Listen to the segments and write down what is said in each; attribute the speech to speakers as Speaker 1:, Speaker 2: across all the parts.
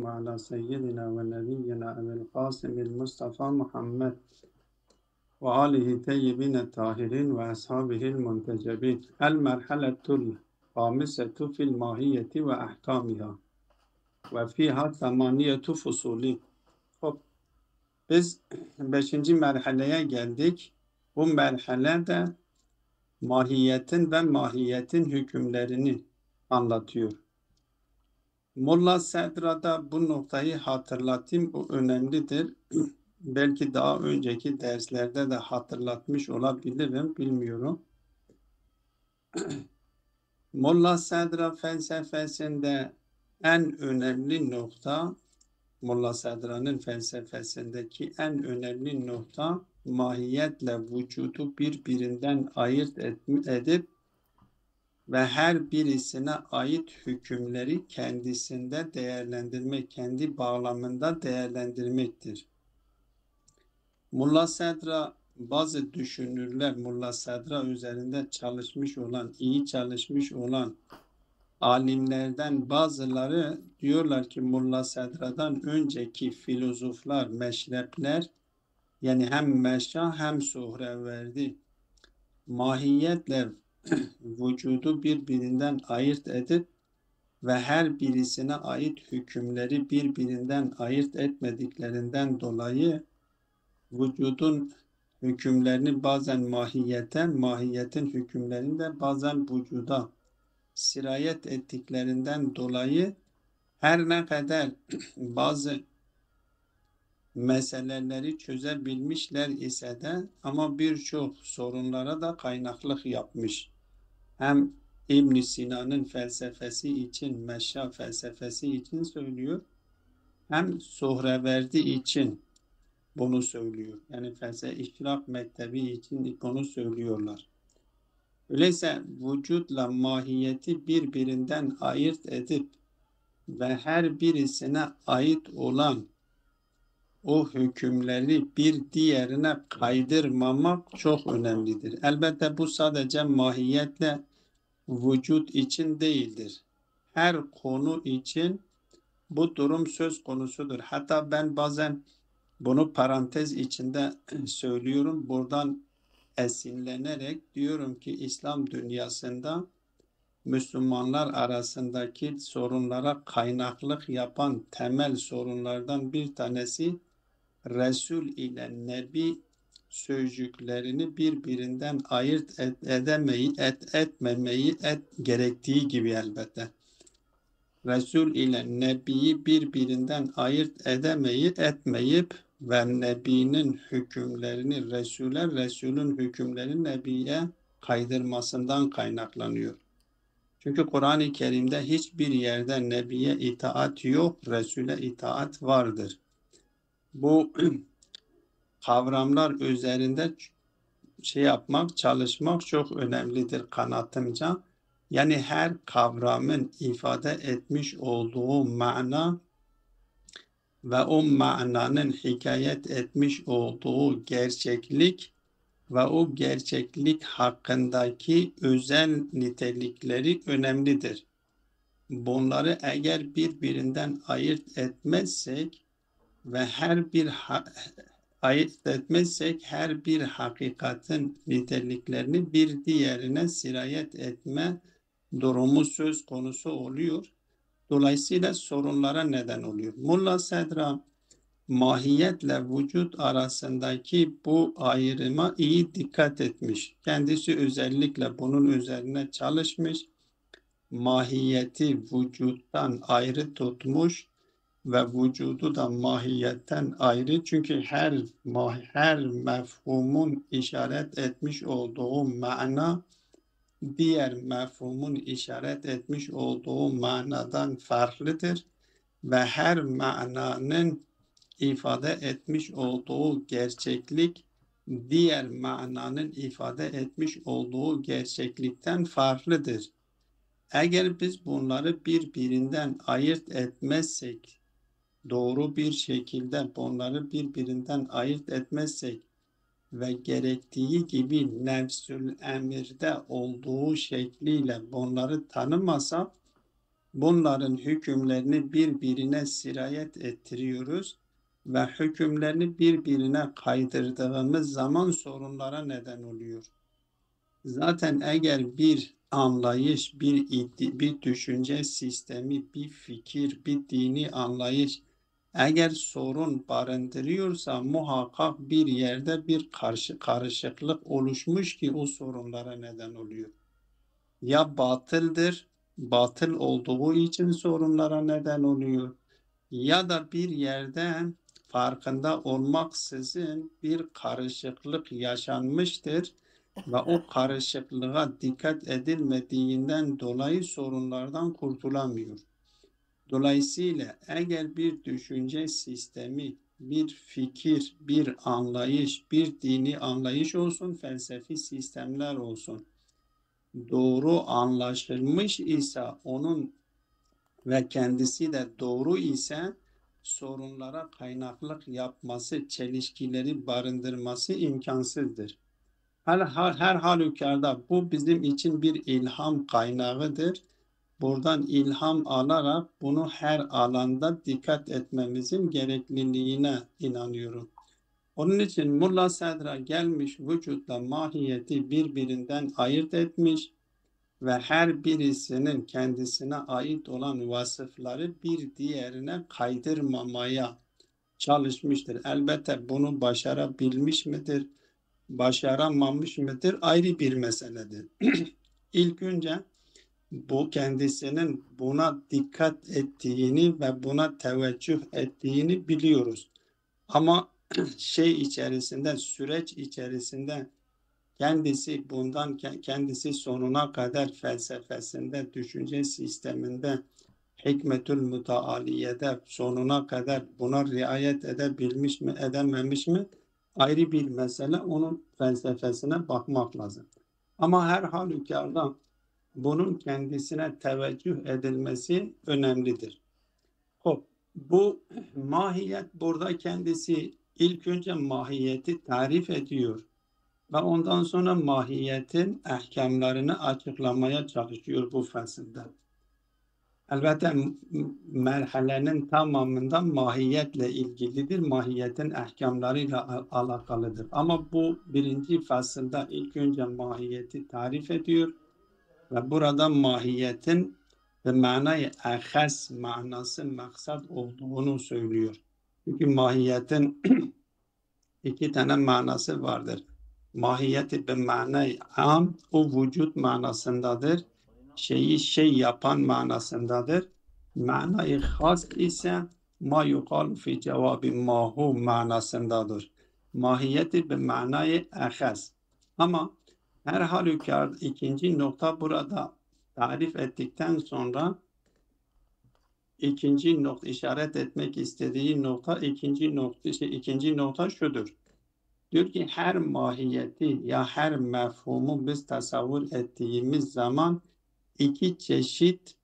Speaker 1: على سيدنا ونبينا أبي القاسم المصطفى محمد وآله طيبين الطاهرين وأصحابه المنتجبين. المرحلة الخامسة في الماهية وأحكامها وفيها ثمانية فصول. Biz 5. merhaleye geldik. Bu merhalede mahiyetin ve mahiyetin hükümlerini anlatıyor. Molla Sedra'da bu noktayı hatırlatayım, bu önemlidir. Belki daha önceki derslerde de hatırlatmış olabilirim, bilmiyorum. Molla Sedra felsefesinde en önemli nokta, Molla Sedra'nın felsefesindeki en önemli nokta, mahiyetle vücudu birbirinden ayırt edip ve her birisine ait hükümleri kendisinde değerlendirmek, kendi bağlamında değerlendirmektir. Molla Sedra, bazı düşünürler Molla Sedra üzerinde çalışmış olan, iyi çalışmış olan alimlerden bazıları diyorlar ki Molla Sedra'dan önceki filozoflar, meşrepler, yani hem Meşah hem Suhreverdi mahiyetle vücudu birbirinden ayırt edip ve her birisine ait hükümleri birbirinden ayırt etmediklerinden dolayı vücudun hükümlerini bazen mahiyete, mahiyetin hükümlerini de bazen vücuda sirayet ettiklerinden dolayı her ne kadar bazı meseleleri çözebilmişler ise de ama birçok sorunlara da kaynaklık yapmış. Hem İbn Sina'nın felsefesi için, Meşya felsefesi için söylüyor, hem Suhreverdi için bunu söylüyor. Yani felsefe işrak mektebi için bunu söylüyorlar. Öyleyse vücutla mahiyeti birbirinden ayırt edip ve her birisine ait olan o hükümleri bir diğerine kaydırmamak çok önemlidir. Elbette bu sadece mahiyetle vücut için değildir. Her konu için bu durum söz konusudur. Hatta ben bazen bunu parantez içinde söylüyorum. Buradan esinlenerek diyorum ki İslam dünyasında Müslümanlar arasındaki sorunlara kaynaklık yapan temel sorunlardan bir tanesi Resul ile Nebi sözcüklerini birbirinden ayırt etmemeyi gerektiği gibi elbette. Resul ile Nebi'yi birbirinden ayırt etmeyip ve Nebi'nin hükümlerini Resul'e, Resul'ün hükümlerini Nebi'ye kaydırmasından kaynaklanıyor. Çünkü Kur'an-ı Kerim'de hiçbir yerde Nebi'ye itaat yok, Resul'e itaat vardır. Bu kavramlar üzerinde çalışmak çok önemlidir kanatımca. Yani her kavramın ifade etmiş olduğu mana ve o mananın hikayet etmiş olduğu gerçeklik ve o gerçeklik hakkındaki özel nitelikleri önemlidir. Bunları eğer birbirinden ayırt etmezsek ve her bir hakikatin niteliklerini bir diğerine sirayet etme durumu söz konusu oluyor. Dolayısıyla sorunlara neden oluyor. Molla Sedra mahiyetle vücut arasındaki bu ayrıma iyi dikkat etmiş. Kendisi özellikle bunun üzerine çalışmış. Mahiyeti vücuttan ayrı tutmuş ve vücudu da mahiyetten ayrı. Çünkü her mefhumun işaret etmiş olduğu mana diğer mefhumun işaret etmiş olduğu manadan farklıdır ve her mananın ifade etmiş olduğu gerçeklik diğer mananın ifade etmiş olduğu gerçeklikten farklıdır. Eğer biz bunları birbirinden ayırt etmezsek, doğru bir şekilde bunları birbirinden ayırt etmezsek ve gerektiği gibi nefsül emirde olduğu şekliyle bunları tanımasak, bunların hükümlerini birbirine sirayet ettiriyoruz ve hükümlerini birbirine kaydırdığımız zaman sorunlara neden oluyor. Zaten eğer bir anlayış, bir düşünce sistemi, bir fikir, bir dini anlayış eğer sorun barındırıyorsa muhakkak bir yerde bir karışıklık oluşmuş ki o sorunlara neden oluyor. Ya batıldır, batıl olduğu için sorunlara neden oluyor. Ya da bir yerde farkında olmaksızın bir karışıklık yaşanmıştır ve o karışıklığa dikkat edilmediğinden dolayı sorunlardan kurtulamıyor. Dolayısıyla eğer bir düşünce sistemi, bir fikir, bir anlayış, bir dini anlayış olsun, felsefi sistemler olsun, doğru anlaşılmış ise onun ve kendisi de doğru ise sorunlara kaynaklık yapması, çelişkileri barındırması imkansızdır. Her halükarda bu bizim için bir ilham kaynağıdır. Buradan ilham alarak bunu her alanda dikkat etmemizin gerekliliğine inanıyorum. Onun için Mulla Sadra gelmiş vücutla mahiyeti birbirinden ayırt etmiş ve her birisinin kendisine ait olan vasıfları bir diğerine kaydırmamaya çalışmıştır. Elbette bunu başarabilmiş midir, başaramamış mıdır ayrı bir meseledir. İlk önce bu kendisinin buna dikkat ettiğini ve buna teveccüh ettiğini biliyoruz. Ama süreç içerisinde kendisi sonuna kadar felsefesinde, düşünce sisteminde, Hikmetül Mütealiye'de sonuna kadar buna riayet edebilmiş mi, edememiş mi ayrı bir mesele. Onun felsefesine bakmak lazım. Ama her halükarda bunun kendisine teveccüh edilmesi önemlidir. Bu mahiyet burada kendisi ilk önce mahiyeti tarif ediyor ve ondan sonra mahiyetin ahkamlarını açıklamaya çalışıyor bu fasılda. Elbette merhalenin tamamında mahiyetle ilgilidir, mahiyetin ahkamlarıyla alakalıdır. Ama bu birinci fasılda ilk önce mahiyeti tarif ediyor ve burada mahiyetin ve manayı ahas manası maksat olduğunu söylüyor. Çünkü mahiyetin iki tane manası vardır. Mahiyeti bir manayı am, o vücut manasındadır. Şey yapan manasındadır. Manayı has ise ma yuqal fi cevabi mahu manasındadır. Mahiyeti bir manayı ahas. Ama her halükarda ikinci nokta burada tarif ettikten sonra ikinci nokta işaret etmek istediği nokta ikinci nokta şudur. Diyor ki her mahiyeti ya her mefhumu biz tasavvur ettiğimiz zaman iki çeşit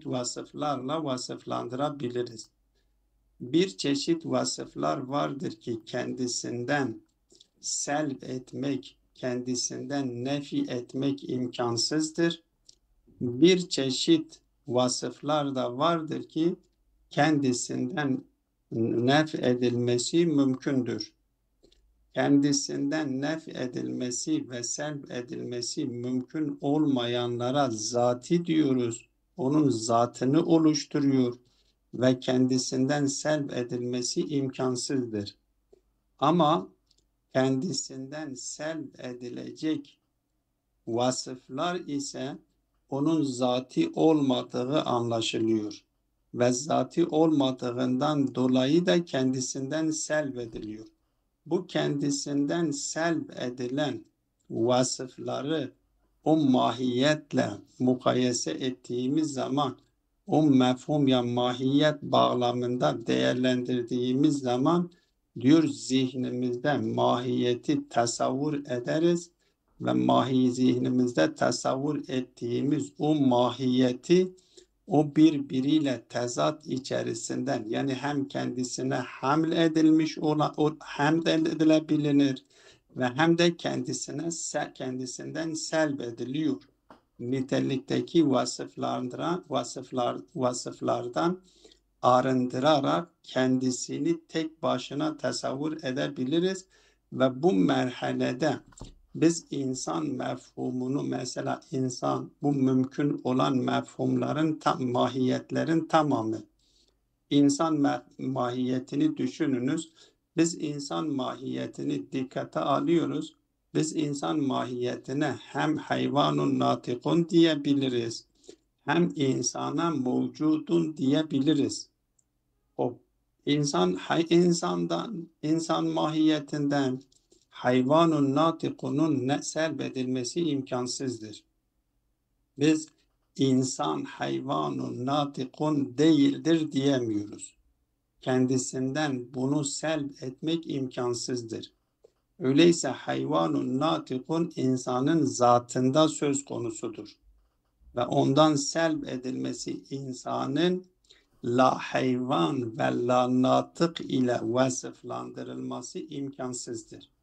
Speaker 1: vasıflarla vasıflandırabiliriz. Bir çeşit vasıflar vardır ki kendisinden selb etmek, kendisinden nefi etmek imkansızdır. Bir çeşit vasıflar da vardır ki kendisinden nef edilmesi mümkündür. Kendisinden nef edilmesi ve selb edilmesi mümkün olmayanlara zati diyoruz. Onun zatını oluşturuyor ve kendisinden selb edilmesi imkansızdır. Ama kendisinden selb edilecek vasıflar ise onun zati olmadığı anlaşılıyor. Ve zati olmadığından dolayı da kendisinden selb ediliyor. Bu kendisinden selb edilen vasıfları o mahiyetle mukayese ettiğimiz zaman o mefhum ya mahiyet bağlamında değerlendirdiğimiz zaman diyor zihnimizde mahiyeti tasavvur ederiz ve zihnimizde tasavvur ettiğimiz o mahiyeti o birbiriyle tezat içerisinden yani hem kendisine haml edilmiş olan hamd edilebilir ve hem de kendisinden selb ediliyor. nitelikteki vasıflardan arındırarak kendisini tek başına tasavvur edebiliriz ve bu merhalede biz insan mefhumunu, mesela insan, bu mümkün olan mefhumların mahiyetlerin tamamı. İnsan mahiyetini düşününüz. Biz insan mahiyetini dikkate alıyoruz. Biz insan mahiyetine hem hayvanun natikun diyebiliriz, hem insana mevcudun diyebiliriz. O insan mahiyetinden hayvanun natikunun selbedilmesi imkansızdır. Biz insan hayvanun natikun değildir diyemiyoruz. Kendisinden bunu selb etmek imkansızdır. Öyleyse hayvanun natikun insanın zatında söz konusudur. Ve ondan selb edilmesi insanın la hayvan ve la natık ile vasıflandırılması imkansızdır.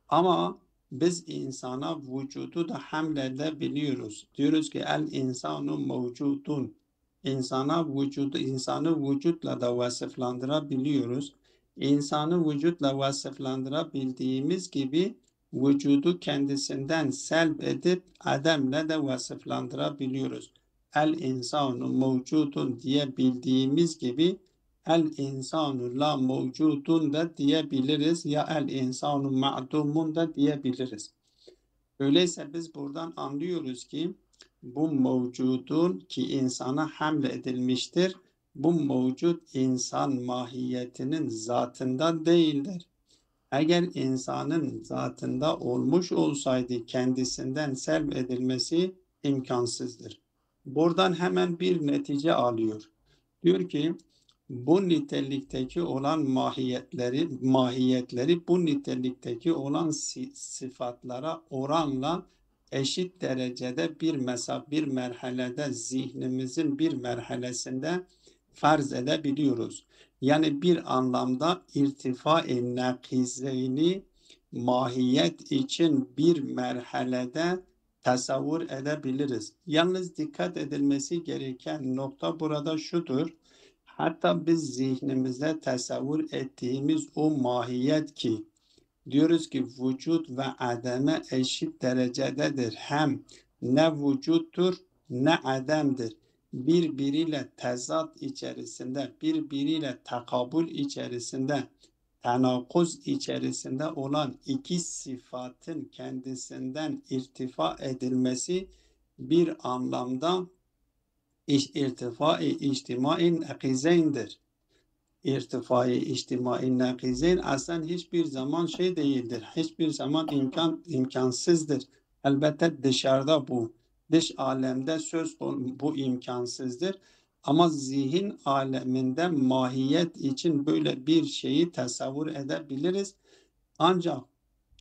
Speaker 1: Ama biz insana vücudu da hamledebiliyoruz. Diyoruz ki el insanu mevcudun. İnsanı vücutla da vasıflandırabiliyoruz. İnsanı vücutla vasıflandırabildiğimiz gibi vücudu kendisinden selb edip ademle de vasıflandırabiliyoruz. El insanu mevcudun diyebildiğimiz gibi el insanu la mevcudun da diyebiliriz ya el insanu ma'dumun da diyebiliriz. Öyleyse biz buradan anlıyoruz ki bu mevcudun ki insana hamle edilmiştir. Bu mevcut insan mahiyetinin zatında değildir. Eğer insanın zatında olmuş olsaydı kendisinden selb edilmesi imkansızdır. Buradan hemen bir netice alıyor. Diyor ki bu nitelikteki olan mahiyetleri bu nitelikteki olan sıfatlara oranla eşit derecede bir merhalede zihnimizin bir merhalesinde farz edebiliyoruz. Yani bir anlamda irtifa-i nakizeyni mahiyet için bir merhalede tasavvur edebiliriz. Yalnız dikkat edilmesi gereken nokta burada şudur. Hatta biz zihnimizde tasavvur ettiğimiz o mahiyet ki diyoruz ki vücut ve ademe eşit derecededir. Hem ne vücuttur ne ademdir. Birbiriyle tezat içerisinde, birbiriyle takabül içerisinde, tenakuz içerisinde olan iki sıfatın kendisinden irtifa edilmesi bir anlamda irtifai içtimai nakizeyndir. İrtifai içtimai nakizeyn aslında hiçbir zaman şey değildir. Hiçbir zaman imkansızdır. Elbette dışarıda bu. Dış alemde bu imkansızdır. Ama zihin aleminde mahiyet için böyle bir şeyi tasavvur edebiliriz. Ancak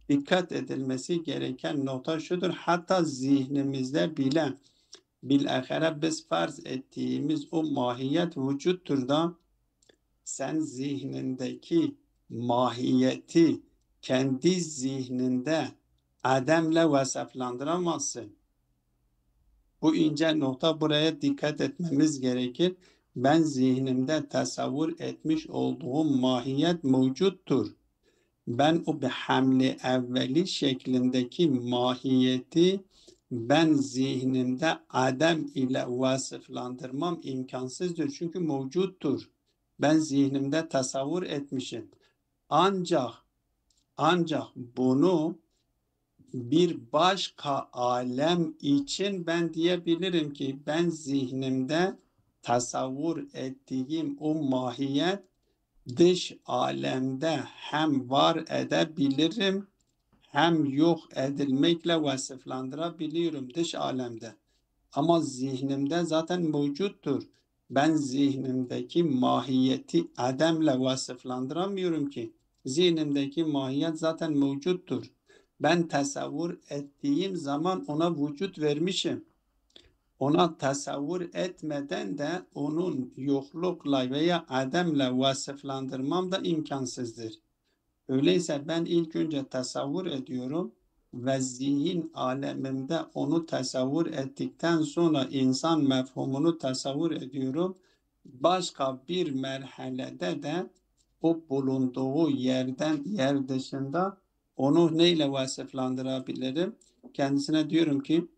Speaker 1: dikkat edilmesi gereken nokta şudur. Hatta zihnimizde bile bilahare biz farz ettiğimiz o mahiyet vücuttur da sen zihnindeki mahiyeti kendi zihninde ademle vasıflandıramazsın. Bu ince nokta, buraya dikkat etmemiz gerekir. Ben zihnimde tasavvur etmiş olduğum mahiyet mevcuttur. Ben o bir hamle evveli şeklindeki mahiyeti ben zihnimde adem ile vasıflandırmam imkansızdır. Çünkü mevcuttur. Ben zihnimde tasavvur etmişim. Ancak bunu bir başka alem için ben diyebilirim ki ben zihnimde tasavvur ettiğim o mahiyet dış alemde hem var edebilirim hem yok edilmekle vasıflandırabiliyorum dış alemde. Ama zihnimde zaten mevcuttur. Ben zihnimdeki mahiyeti ademle vasıflandıramıyorum ki. Zihnimdeki mahiyet zaten mevcuttur. Ben tasavvur ettiğim zaman ona vücut vermişim. Ona tasavvur etmeden de onun yoklukla veya ademle vasıflandırmam da imkansızdır. Öyleyse ben ilk önce tasavvur ediyorum. ve zihin aleminde onu tasavvur ettikten sonra insan mefhumunu tasavvur ediyorum. Başka bir merhalede de o bulunduğu yer dışında onu neyle vasıflandırabilirim? Kendisine diyorum ki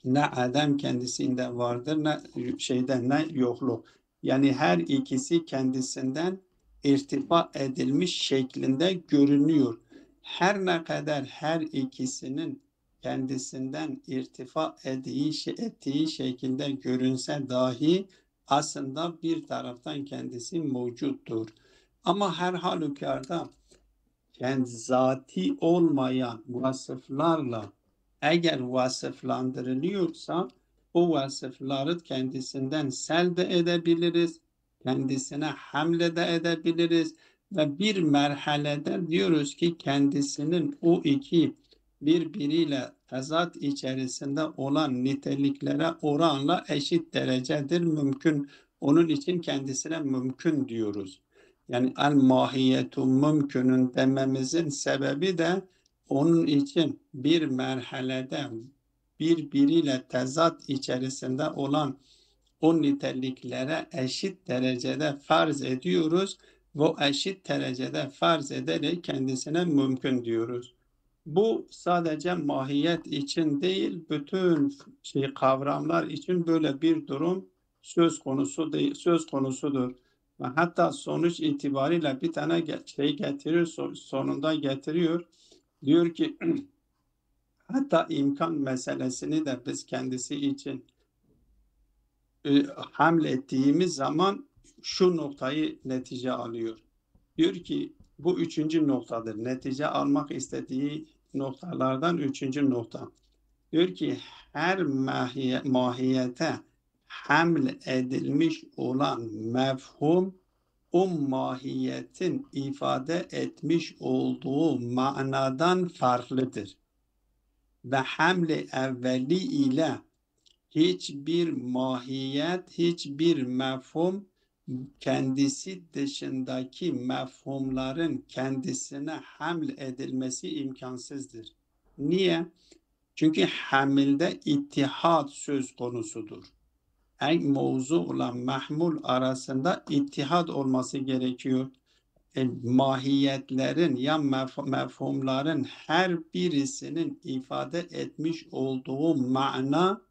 Speaker 1: ne Adem kendisinde vardır, ne ne yokluk. Yani her ikisi kendisinden irtifa edilmiş şeklinde görünüyor. Her ne kadar her ikisinin kendisinden irtifa ettiği şekilde görünse dahi aslında bir taraftan kendisi mevcuttur. Ama her halükarda kendi zati olmayan vasıflarla eğer vasıflandırılıyorsa o vasıfları kendisinden selde edebiliriz, kendisine hamle de edebiliriz ve bir merhalede diyoruz ki kendisinin o iki birbiriyle tezat içerisinde olan niteliklere oranla eşit derecedir mümkün. Onun için kendisine mümkün diyoruz. Yani el mahiyetu mümkünün dememizin sebebi de onun için bir merhalede birbiriyle tezat içerisinde olan o niteliklere eşit derecede farz ediyoruz ve eşit derecede farz ederek kendisine mümkün diyoruz. Bu sadece mahiyet için değil, bütün kavramlar için böyle bir durum söz konusudur. Ve hatta sonuç itibariyle bir tane getiriyor, sonunda getiriyor. Diyor ki hatta imkan meselesini de biz kendisi için hamlettiğimiz zaman şu noktayı netice alıyor. Diyor ki bu üçüncü noktadır. Netice almak istediği noktalardan üçüncü nokta. Diyor ki her mahiyete haml edilmiş olan mefhum o mahiyetin ifade etmiş olduğu manadan farklıdır. Ve hamle evveli ile hiçbir mahiyet, hiçbir mefhum kendisi dışındaki mefhumların kendisine haml edilmesi imkansızdır. Niye? Çünkü hamilde ittihad söz konusudur. En mevzu olan mahmul arasında ittihad olması gerekiyor. Mahiyetlerin ya mefhumların her birisinin ifade etmiş olduğu mana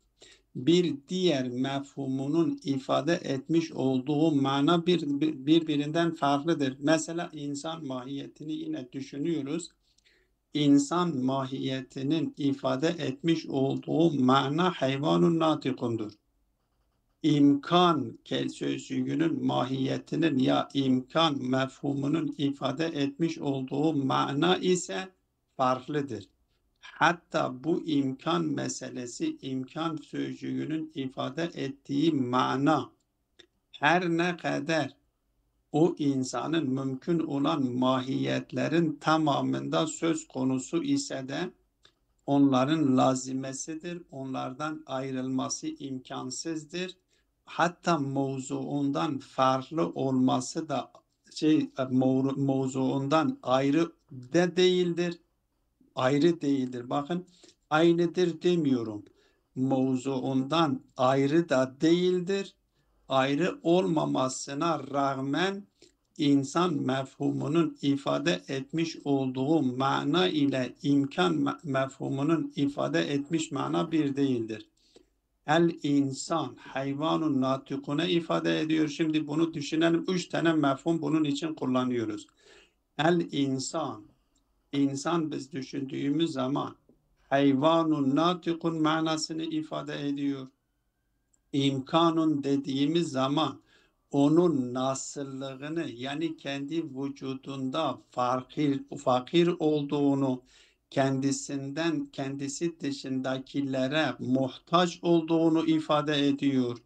Speaker 1: bir diğer mefhumunun ifade etmiş olduğu mana birbirinden farklıdır. Mesela insan mahiyetini yine düşünüyoruz. İnsan mahiyetinin ifade etmiş olduğu mana hayvanun natikundur. İmkan sözcüğünün mahiyetinin ya imkan mefhumunun ifade etmiş olduğu mana ise farklıdır. Hatta bu imkan meselesi, imkan sözcüğünün ifade ettiği mana her ne kadar o insanın mümkün olan mahiyetlerin tamamında söz konusu ise de onların lazimesidir, onlardan ayrılması imkansızdır. Hatta mevzuundan farklı olması da mevzuundan ayrı da değildir. Ayrı değildir. Bakın aynıdır demiyorum. Mevzuundan ayrı da değildir. Ayrı olmamasına rağmen insan mefhumunun ifade etmiş olduğu mana ile imkan mefhumunun ifade etmiş mana bir değildir. El insan hayvanun natikune ifade ediyor. Şimdi bunu düşünelim. 3 tane mefhum bunun için kullanıyoruz. El insan, insan biz düşündüğümüz zaman hayvanun natikun manasını ifade ediyor. İmkanun dediğimiz zaman onun nasıllığını yani kendi vücudunda fakir olduğunu, kendisi dışındakilere muhtaç olduğunu ifade ediyor.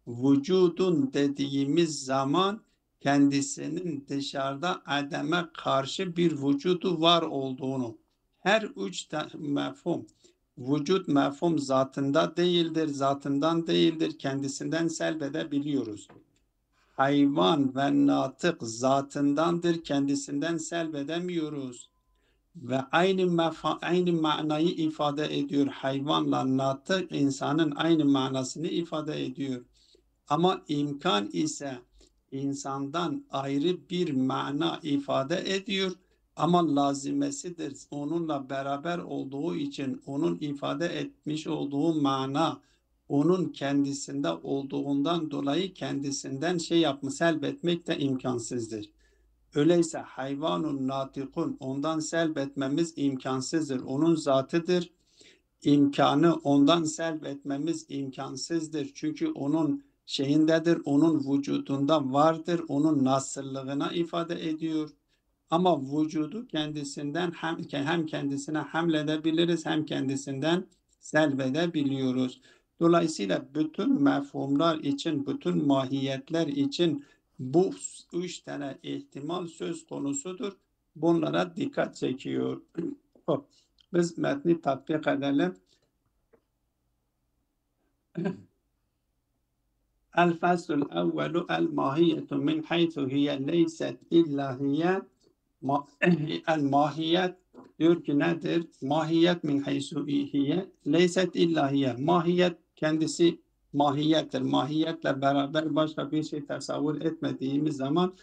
Speaker 1: Vücudun dediğimiz zaman kendisinin dışarıda ademe karşı bir vücudu var olduğunu. Her üç mefhum. Vücut mefhum zatında değildir, zatından değildir, kendisinden selbedebiliyoruz. Hayvan ve natık zatındandır, kendisinden selbedemiyoruz. ve aynı manayı ifade ediyor. Hayvanla natık insanın aynı manasını ifade ediyor. Ama imkan ise insandan ayrı bir mana ifade ediyor. Ama lazimesidir. Onunla beraber olduğu için onun ifade etmiş olduğu mana onun kendisinde olduğundan dolayı kendisinden selbetmek de imkansızdır. Öyleyse hayvanun natikun ondan selbetmemiz imkansızdır. Onun zatıdır. İmkanı ondan selbetmemiz imkansızdır. Çünkü onun şeyindedir, onun vücudunda vardır, onun nasırlığına ifade ediyor. Ama vücudu kendisinden hem kendisine hamledebiliriz hem kendisinden selbedebiliyoruz. Dolayısıyla bütün mefhumlar için, bütün mahiyetler için bu 3 tane ihtimal söz konusudur. Bunlara dikkat çekiyor. Biz metni tatbik edelim. El-Faslul evvelu el-mahiyetu min haythu hiye leyset illa hiye el-mahiyet diyor ki nedir? Mahiyet min haythu hiye leyset illa hiye. Mahiyet kendisi mahiyettir. Mahiyetle beraber başka bir şey tasavvur etmediğimiz zaman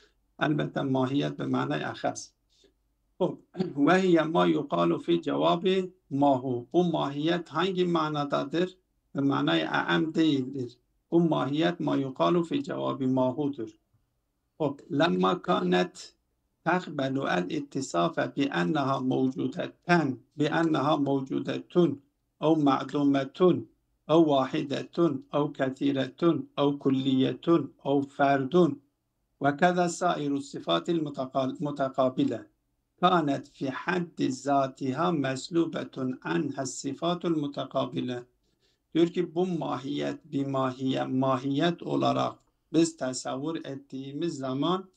Speaker 1: elbette mahiyet ve manay ahas. Ve hiye ma yuqalu fi cevabı mahu. Bu mahiyet hangi manadadır? Ve manay a'am değildir. Bu mahiyet ma yuqalu fi cevabı mahudur. Lemma kanet تقبل الاتصاف بأنها موجودتان بأنها موجودة أو معدومة أو واحدة أو كثيرة أو كلية أو فرد وكذا سائر الصفات المتقابلة كانت في حد ذاتها مسلوبة عنها الصفات المتقابلة. Diyor ki bu mahiyet bir mahiyet olarak biz tasavvur ettiğimiz zaman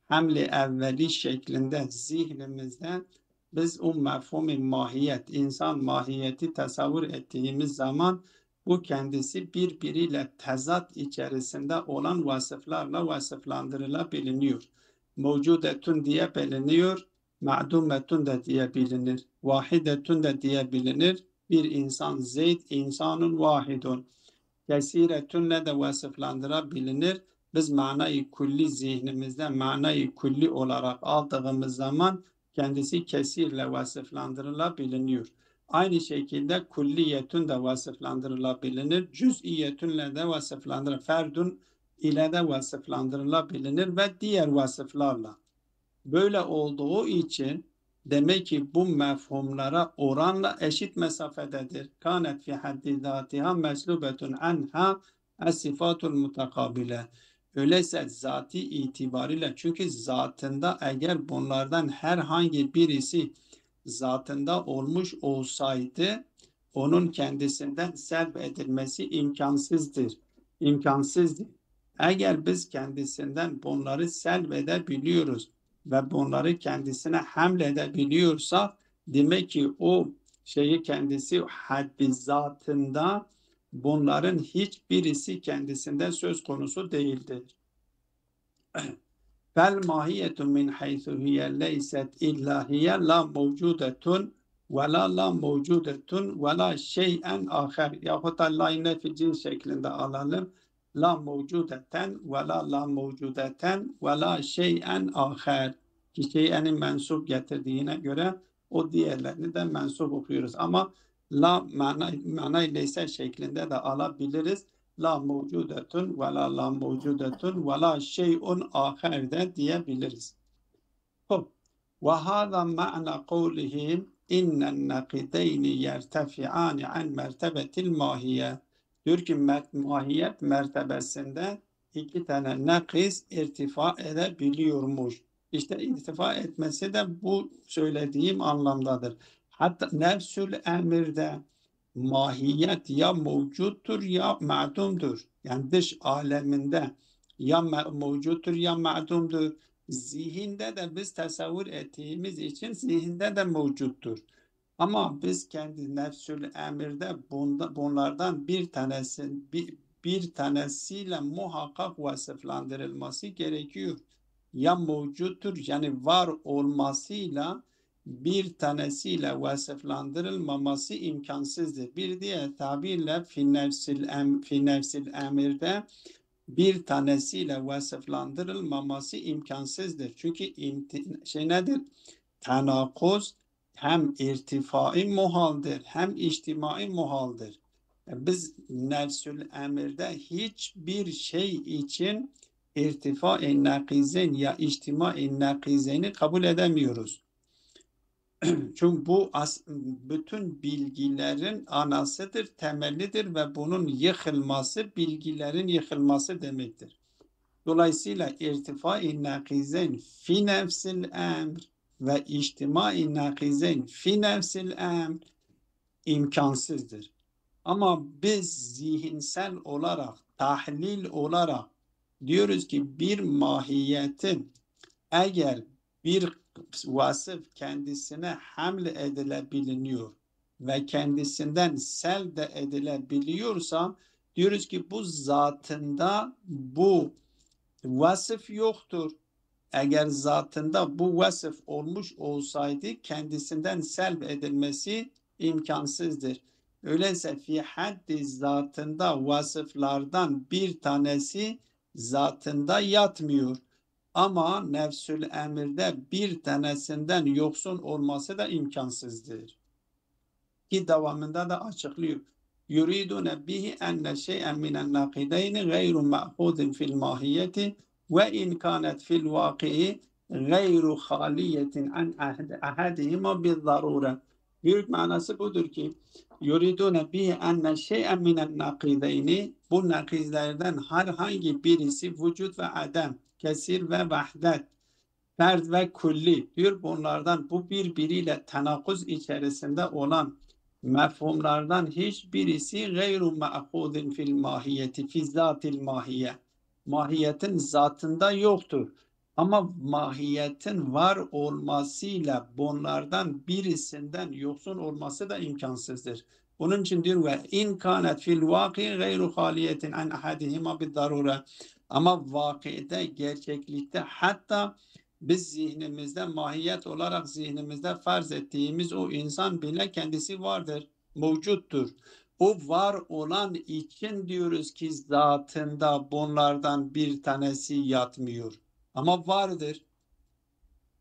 Speaker 1: hamle evveli şeklinde zihnimizde biz o mefhum-i mahiyet, insan mahiyeti tasavvur ettiğimiz zaman bu kendisi birbiriyle tezat içerisinde olan vasıflarla vasıflandırılabiliyor. Mevcudetun diye biliniyor, ma'dumetun da diye bilinir, vahidetun da diye bilinir. Bir insan Zeyd, insanun vahidun. Kesiretunle de vasıflandırabilir. Biz manayı külli zihnimizde manayı külli olarak aldığımız zaman kendisi kesirle vasıflandırılabiliyor. Aynı şekilde kulliyetun da vasıflandırılabilir. Cüz'iyetunle de vasıflandırılabilir. Ferdun ile de vasıflandırılabilir ve diğer vasıflarla. Böyle olduğu için demek ki bu mefhumlara oranla eşit mesafededir. Kanet fi haddi zatiha meslubetun anha es-sifatul mutakabile. Öyleyse zati itibariyle çünkü zatında eğer bunlardan herhangi birisi zatında olmuş olsaydı onun kendisinden selb edilmesi imkansızdır. İmkansızdır. Eğer biz kendisinden bunları selb edebiliyoruz ve bunları kendisine hamledebiliyorsa demek ki o şeyi kendisi haddi zatında bunların hiçbirisi kendisinde söz konusu değildir. Fel mahiyetu min haythu hiye leyset illa hiye la mevcudetun ve la mevcudetun ve la şeyen aher yahut da la nefi şeklinde alalım. La mevcudeten ve la mevcudeten ve la şeyen aher ki şeyenin mensup getirdiğine göre o diğerlerini de mensup okuyoruz ama la manay leyse şeklinde de alabiliriz. La mevcudetun ve la mevcudetun ve la şey'un aher de diyebiliriz. Ve hâzâ ma'na kavlihim innen nakideyni yertefi'ani an mertebetil mahiye. Diyor ki mahiyet mertebesinde iki tane nakis irtifa edebiliyormuş. İşte irtifa etmesi de bu söylediğim anlamdadır. Hatta nefsül emirde mahiyet ya mevcuttur ya ma'dumdur. Yani dış aleminde ya mevcuttur ya ma'dumdur. Zihinde de biz tasavvur ettiğimiz için zihinde de mevcuttur. Ama biz kendi nefsül emirde bunlardan bir tanesiyle muhakkak vasıflandırılması gerekiyor. Ya mevcuttur yani var olmasıyla bir tanesiyle vasıflandırılmaması imkansızdır. Bir diğer tabirle fi nefsil emirde bir tanesiyle vasıflandırılmaması imkansızdır. Çünkü nedir? Tenakuz hem irtifai muhaldir hem içtimai muhaldir. Biz nefsül emirde hiçbir şey için irtifai nakizen ya içtimai nakizeni kabul edemiyoruz. Çünkü bu bütün bilgilerin anasıdır, temelidir ve bunun yıkılması bilgilerin yıkılması demektir. Dolayısıyla irtifai nakizen fi nefsil emr ve içtimai nakizen fi nefsil emr imkansızdır. Ama biz zihinsel olarak, tahlil olarak diyoruz ki bir mahiyetin eğer bir vasıf kendisine hamle edilebiliyor ve kendisinden sel de edilebiliyorsa diyoruz ki bu zatında bu vasıf yoktur. Eğer zatında bu vasıf olmuş olsaydı kendisinden selb edilmesi imkansızdır. Öyleyse fi haddi zatında vasıflardan bir tanesi zatında yatmıyor. Ama nefsül emirde bir tanesinden yoksun olması da imkansızdır. Ki devamında da açıklıyor. Yuridune bihi enne şey'en minen nakideyni gayru ma'hudin fil mahiyeti ve in kanet fil vaki'i gayru haliyetin an ahadihima bil zarure. Büyük manası budur ki yuridune bihi enne şey'en minen nakideyni bu nakizlerden herhangi birisi vücut ve adem, kesir ve vahdet, ferd ve kulli diyor. Bunlardan bu birbiriyle tenakuz içerisinde olan mefhumlardan hiçbirisi gayru ma'hudin fil mahiyeti fi zatil mahiye. Mahiyetin zatında yoktur. Ama mahiyetin var olmasıyla bunlardan birisinden yoksun olması da imkansızdır. Bunun için diyor ve in kanet fil vaki gayru haliyetin an ahadihima bid darura. Ama vakide, gerçeklikte hatta biz zihnimizde mahiyet olarak zihnimizde farz ettiğimiz o insan bile kendisi vardır, mevcuttur. O var olan için diyoruz ki zatında bunlardan bir tanesi yatmıyor. Ama vardır.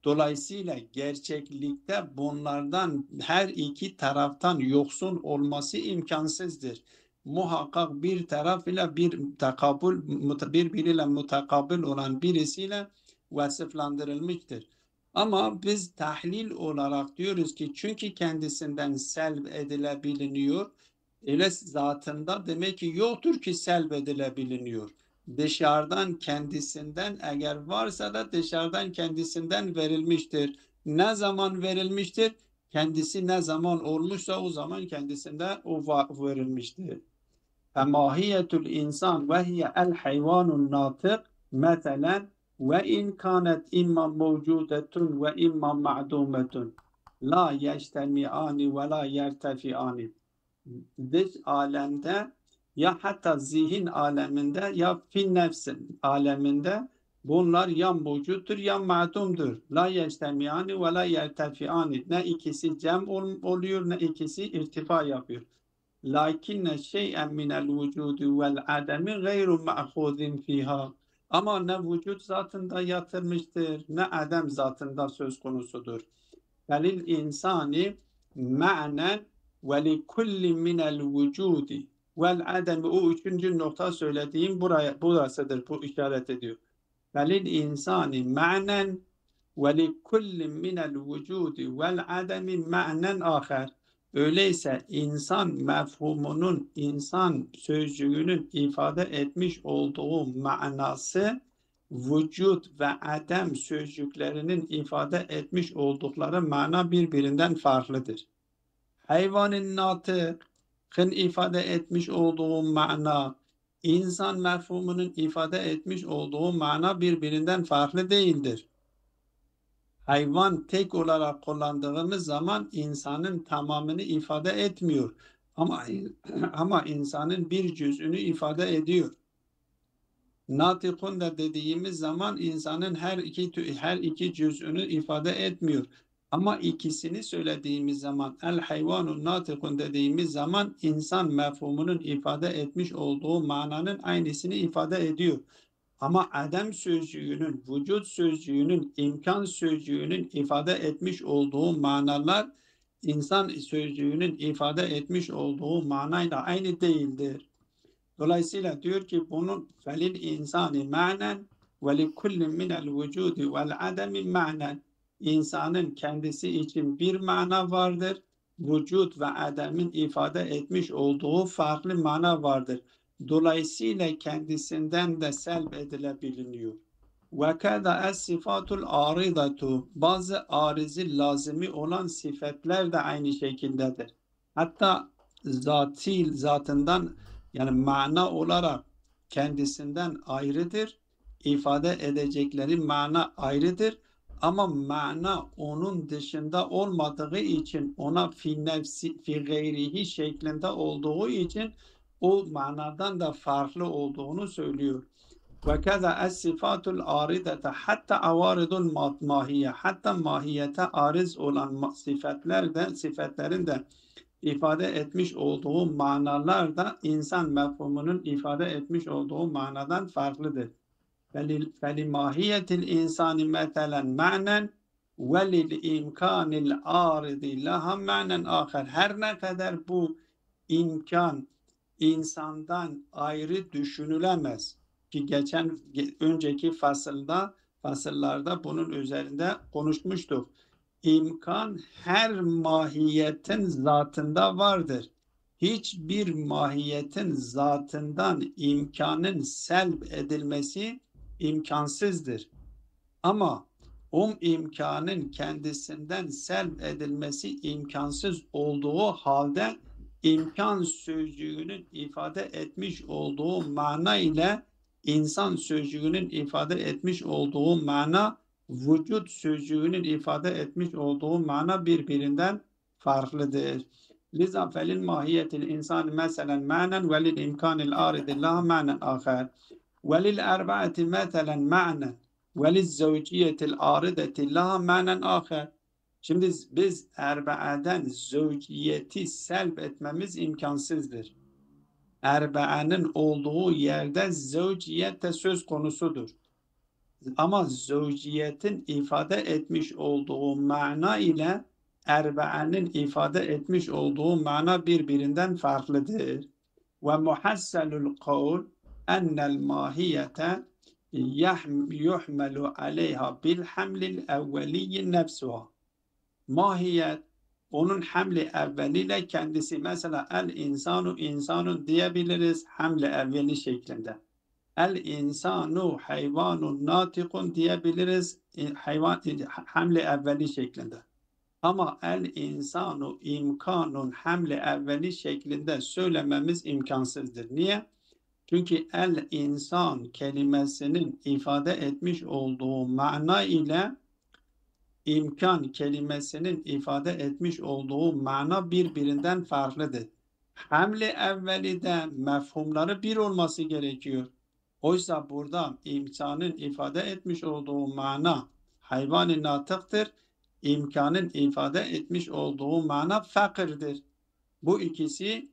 Speaker 1: Dolayısıyla gerçeklikte bunlardan her iki taraftan yoksun olması imkansızdır. Muhakkak bir taraf ile birbiriyle mutakabil olan birisiyle vasıflandırılmıştır. Ama biz tahlil olarak diyoruz ki çünkü kendisinden selb edilebiliyor, öyle zatında demek ki yoktur ki selb edilebiliyor. Dışarıdan kendisinden eğer varsa da dışarıdan kendisinden verilmiştir. Ne zaman verilmiştir? Kendisi ne zaman olmuşsa o zaman kendisinde o verilmiştir. Femahiyetul insan ve hiye el hayvanun natık mesela ve in kanet imma mevcudetun ve imma ma'dumetun la yeştemi'ani ve la yertefi'ani. Dış alemde ya hatta zihin aleminde ya fin nefsin aleminde bunlar ya mevcuttur ya ma'dumdur. La yeştemiyani ve la yertefiani. Ne ikisi cem oluyor ne ikisi irtifa yapıyor. Lakinne şey'en minel vücudu vel ademi gayru ma'hudin fiha. Ama ne vücut zatında yatırmıştır ne adem zatında söz konusudur. Velil insani ma'nen ve li kulli minel vücudi vel adem. O üçüncü nokta söylediğim burasıdır. Bu işaret ediyor. Velil insani ma'nen ve li kulli minel vücudi vel ademi ma'nen ahar. Öyleyse insan mefhumunun, insan sözcüğünün ifade etmiş olduğu manası vücut ve adem sözcüklerinin ifade etmiş oldukları mana birbirinden farklıdır. Hayvanın natıkın ifade etmiş olduğu mana, insan mefhumunun ifade etmiş olduğu mana birbirinden farklı değildir. Hayvan tek olarak kullandığımız zaman insanın tamamını ifade etmiyor. Ama insanın bir cüzünü ifade ediyor. Natikun da dediğimiz zaman insanın her iki cüzünü ifade etmiyor. Ama ikisini söylediğimiz zaman el hayvanun natikun dediğimiz zaman insan mefhumunun ifade etmiş olduğu mananın aynısını ifade ediyor. Ama adem sözcüğünün, vücut sözcüğünün, imkan sözcüğünün ifade etmiş olduğu manalar insan sözcüğünün ifade etmiş olduğu manayla aynı değildir. Dolayısıyla diyor ki bunun felil insani manen ve li kullin minel vücudi vel ademi manen. İnsanın kendisi için bir mana vardır. Vücut ve ademin ifade etmiş olduğu farklı mana vardır. Dolayısıyla kendisinden de selb edilebiliyor. Ve kada es sifatul aridatu. Bazı arizi lazimi olan sıfatlar da aynı şekildedir. Hatta zatından yani mana olarak kendisinden ayrıdır. İfade edecekleri mana ayrıdır. Ama mana onun dışında olmadığı için ona fi nefsi fi gayrihi şeklinde olduğu için o manadan da farklı olduğunu söylüyor. Ve kaza es-sifatul aridete hatta avaridul mahiye hatta mahiyete ariz olan sıfatlerin de ifade etmiş olduğu manalar da insan mefhumunun ifade etmiş olduğu manadan farklıdır. فَلِمَاهِيَةِ الْاِنْسَانِ مَثَلًا مَعْنًا وَلِلْاِمْكَانِ الْعَارِضِ لَهَا مَعْنًا آخر. Her ne kadar bu imkan insandan ayrı düşünülemez ki önceki fasıllarda bunun üzerinde konuşmuştuk. İmkan her mahiyetin zatında vardır. Hiçbir mahiyetin zatından imkanın selb edilmesi imkansızdır. Ama o imkanın kendisinden selb edilmesi imkansız olduğu halde imkan sözcüğünün ifade etmiş olduğu mana ile insan sözcüğünün ifade etmiş olduğu mana, vücut sözcüğünün ifade etmiş olduğu mana birbirinden farklıdır. Liza felil mahiyetil insan meselen manen ve lil imkanil aridi laha manen aher. Ve lil erba'ati meselen manen ve lil zevciyetil arideti laha manen aher. Şimdi biz erbaeden zevciyeti selb etmemiz imkansızdır. Erbaanın olduğu yerde zevciyet de söz konusudur. Ama zevciyetin ifade etmiş olduğu mana ile erbaanın ifade etmiş olduğu mana birbirinden farklıdır. Ve muhasselul kavl ennel mahiyete yuhmelu aleyha bil hamlil evveliyyi nefsuha. Mahiyet onun hamli evveliyle kendisi, mesela el insanu insanun diyebiliriz hamle evveli şeklinde. El insanu hayvanun natikun diyebiliriz hayvan hamle evveli şeklinde. Ama el insanu imkanun hamle evveli şeklinde söylememiz imkansızdır. Niye? Çünkü el insan kelimesinin ifade etmiş olduğu mana ile imkan kelimesinin ifade etmiş olduğu mana birbirinden farklıdır. Hamle evveli de mefhumları bir olması gerekiyor. Oysa burada imkanın ifade etmiş olduğu mana hayvan-ı natıktır. İmkanın ifade etmiş olduğu mana fakirdir. Bu ikisi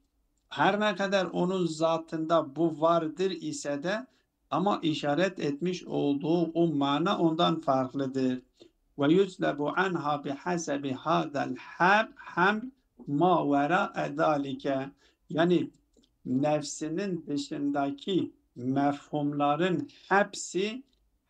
Speaker 1: her ne kadar onun zatında bu vardır ise de ama işaret etmiş olduğu o mana ondan farklıdır. Ve yuzlebu anha bihasebi hadal haml ma vera zalike. Yani nefsinin dışındaki mefhumların hepsi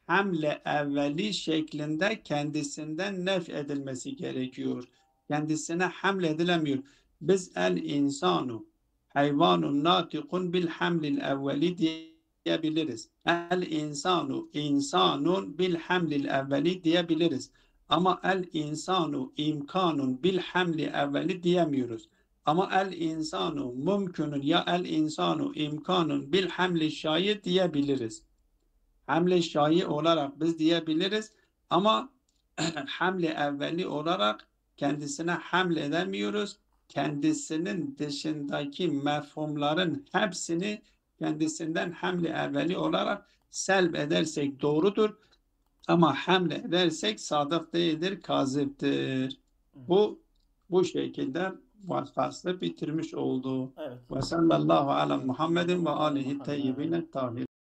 Speaker 1: hamle evveli şeklinde kendisinden nef edilmesi gerekiyor. Kendisine hamle edilemiyor. Biz el insanu hayvanun natikun bil hamlil evveli diyebiliriz. El insanu insanun bil hamlil evveli diyebiliriz. Ama el insanu imkanun bil hamli evveli diyemiyoruz. Ama el insanu mümkünün ya el insanu imkanun bil hamli şayı diyebiliriz. Hamle şayı olarak biz diyebiliriz ama hamle evveli olarak kendisine hamle edemiyoruz. Kendisinin dışındaki mefhumların hepsini kendisinden hamle evveli olarak selb edersek doğrudur. Ama hamle edersek sadık değildir, kazıptır. Bu şekilde faslı bitirmiş oldu.
Speaker 2: Evet.
Speaker 1: Ve sallallahu ala Muhammedin ve alihi
Speaker 2: Muhammed.
Speaker 1: teyyibine tahir.